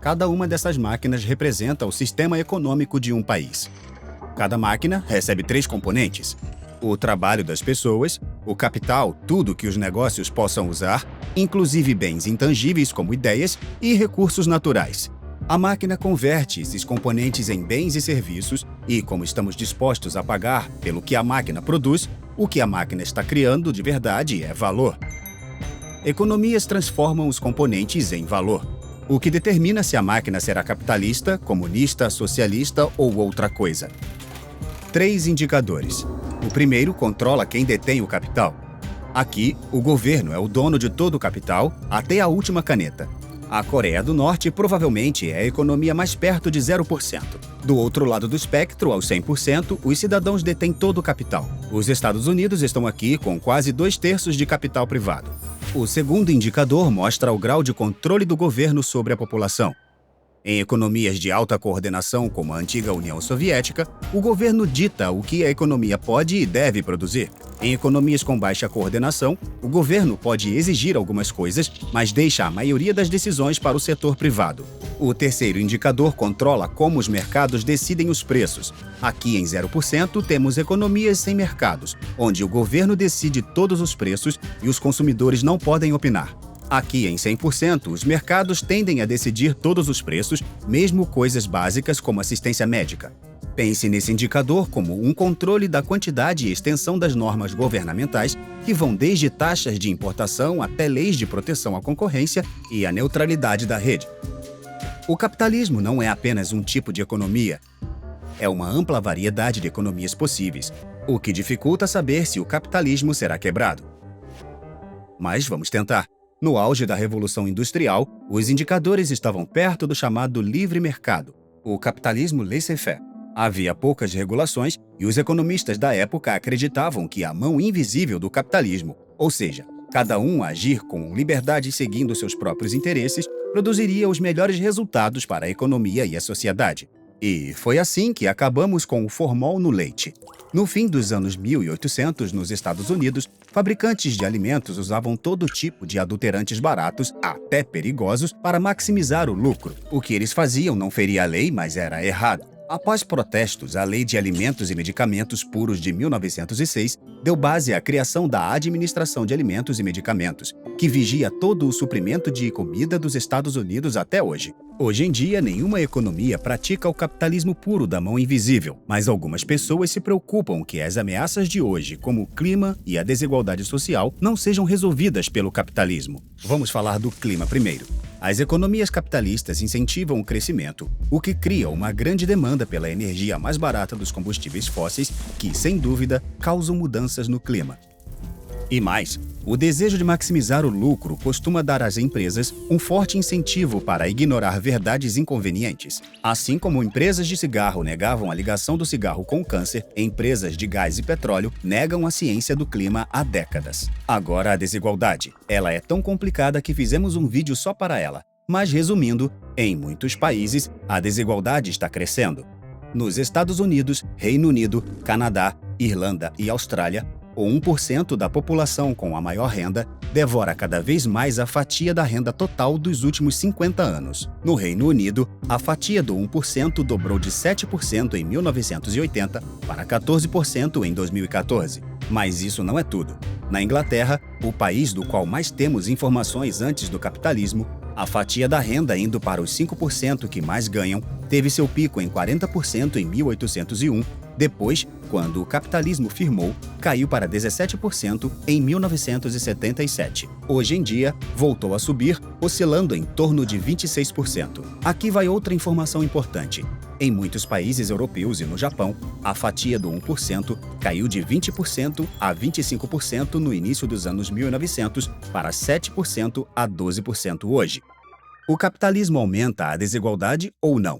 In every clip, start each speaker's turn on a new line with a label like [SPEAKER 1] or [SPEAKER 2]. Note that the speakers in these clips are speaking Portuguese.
[SPEAKER 1] Cada uma dessas máquinas representa o sistema econômico de um país. Cada máquina recebe 3 componentes: o trabalho das pessoas, o capital, tudo que os negócios possam usar, inclusive bens intangíveis como ideias, e recursos naturais. A máquina converte esses componentes em bens e serviços e, como estamos dispostos a pagar pelo que a máquina produz, o que a máquina está criando de verdade é valor. Economias transformam os componentes em valor, o que determina se a máquina será capitalista, comunista, socialista ou outra coisa. 3 indicadores. O primeiro controla quem detém o capital. Aqui, o governo é o dono de todo o capital, até a última caneta. A Coreia do Norte provavelmente é a economia mais perto de 0%. Do outro lado do espectro, aos 100%, os cidadãos detêm todo o capital. Os Estados Unidos estão aqui com quase 2/3 de capital privado. O segundo indicador mostra o grau de controle do governo sobre a população. Em economias de alta coordenação, como a antiga União Soviética, o governo dita o que a economia pode e deve produzir. Em economias com baixa coordenação, o governo pode exigir algumas coisas, mas deixa a maioria das decisões para o setor privado. O terceiro indicador controla como os mercados decidem os preços. Aqui, em 0%, temos economias sem mercados, onde o governo decide todos os preços e os consumidores não podem opinar. Aqui, em 100%, os mercados tendem a decidir todos os preços, mesmo coisas básicas como assistência médica. Pense nesse indicador como um controle da quantidade e extensão das normas governamentais, que vão desde taxas de importação até leis de proteção à concorrência e à neutralidade da rede. O capitalismo não é apenas um tipo de economia. É uma ampla variedade de economias possíveis, o que dificulta saber se o capitalismo será quebrado. Mas vamos tentar. No auge da Revolução Industrial, os indicadores estavam perto do chamado livre mercado, o capitalismo laissez-faire. Havia poucas regulações e os economistas da época acreditavam que a mão invisível do capitalismo, ou seja, cada um agir com liberdade seguindo seus próprios interesses, produziria os melhores resultados para a economia e a sociedade. E foi assim que acabamos com o formol no leite. No fim dos anos 1800, nos Estados Unidos, fabricantes de alimentos usavam todo tipo de adulterantes baratos, até perigosos, para maximizar o lucro. O que eles faziam não feria a lei, mas era errado. Após protestos, a Lei de Alimentos e Medicamentos Puros de 1906 deu base à criação da Administração de Alimentos e Medicamentos, que vigia todo o suprimento de comida dos Estados Unidos até hoje. Hoje em dia, nenhuma economia pratica o capitalismo puro da mão invisível, mas algumas pessoas se preocupam que as ameaças de hoje, como o clima e a desigualdade social, não sejam resolvidas pelo capitalismo. Vamos falar do clima primeiro. As economias capitalistas incentivam o crescimento, o que cria uma grande demanda pela energia mais barata dos combustíveis fósseis, que, sem dúvida, causam mudanças no clima. E mais, o desejo de maximizar o lucro costuma dar às empresas um forte incentivo para ignorar verdades inconvenientes. Assim como empresas de cigarro negavam a ligação do cigarro com o câncer, empresas de gás e petróleo negam a ciência do clima há décadas. Agora a desigualdade. Ela é tão complicada que fizemos um vídeo só para ela. Mas resumindo, em muitos países, a desigualdade está crescendo. Nos Estados Unidos, Reino Unido, Canadá, Irlanda e Austrália, o 1% da população com a maior renda devora cada vez mais a fatia da renda total dos últimos 50 anos. No Reino Unido, a fatia do 1% dobrou de 7% em 1980 para 14% em 2014. Mas isso não é tudo. Na Inglaterra, o país do qual mais temos informações antes do capitalismo, a fatia da renda indo para os 5% que mais ganham teve seu pico em 40% em 1801. Depois, quando o capitalismo firmou, caiu para 17% em 1977. Hoje em dia, voltou a subir, oscilando em torno de 26%. Aqui vai outra informação importante. Em muitos países europeus e no Japão, a fatia do 1% caiu de 20% a 25% no início dos anos 1900 para 7% a 12% hoje. O capitalismo aumenta a desigualdade ou não?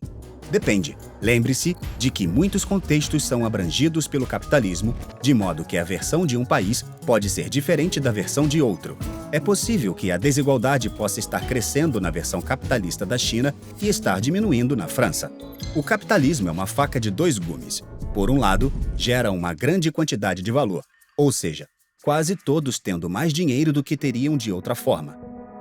[SPEAKER 1] Depende. Lembre-se de que muitos contextos são abrangidos pelo capitalismo, de modo que a versão de um país pode ser diferente da versão de outro. É possível que a desigualdade possa estar crescendo na versão capitalista da China e estar diminuindo na França. O capitalismo é uma faca de 2 gumes. Por um lado, gera uma grande quantidade de valor, ou seja, quase todos tendo mais dinheiro do que teriam de outra forma.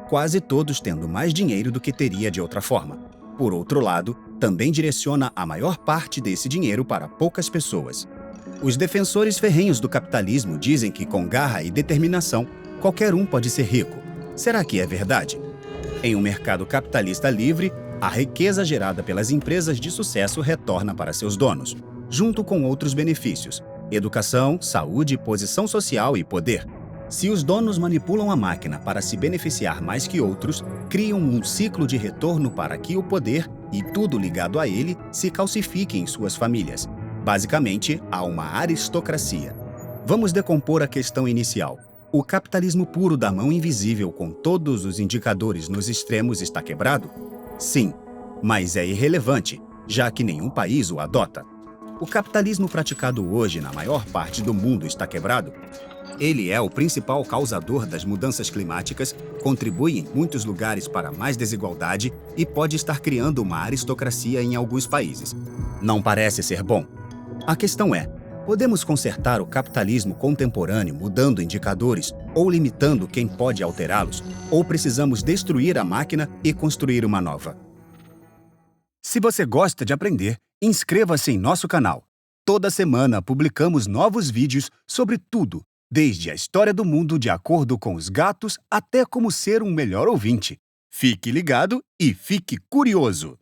[SPEAKER 1] Quase todos tendo mais dinheiro do que teria de outra forma. por outro lado, também direciona a maior parte desse dinheiro para poucas pessoas. Os defensores ferrenhos do capitalismo dizem que, com garra e determinação, qualquer um pode ser rico. Será que é verdade? Em um mercado capitalista livre, a riqueza gerada pelas empresas de sucesso retorna para seus donos, junto com outros benefícios: educação, saúde, posição social e poder. Se os donos manipulam a máquina para se beneficiar mais que outros, criam um ciclo de retorno para que o poder e tudo ligado a ele se calcifique em suas famílias. Basicamente, há uma aristocracia. Vamos decompor a questão inicial. O capitalismo puro da mão invisível com todos os indicadores nos extremos está quebrado? Sim, mas é irrelevante, já que nenhum país o adota. O capitalismo praticado hoje na maior parte do mundo está quebrado? Ele é o principal causador das mudanças climáticas, contribui em muitos lugares para mais desigualdade e pode estar criando uma aristocracia em alguns países. Não parece ser bom. A questão é: podemos consertar o capitalismo contemporâneo mudando indicadores ou limitando quem pode alterá-los, ou precisamos destruir a máquina e construir uma nova? Se você gosta de aprender, inscreva-se em nosso canal. Toda semana publicamos novos vídeos sobre tudo, desde a história do mundo de acordo com os gatos até como ser um melhor ouvinte. Fique ligado e fique curioso!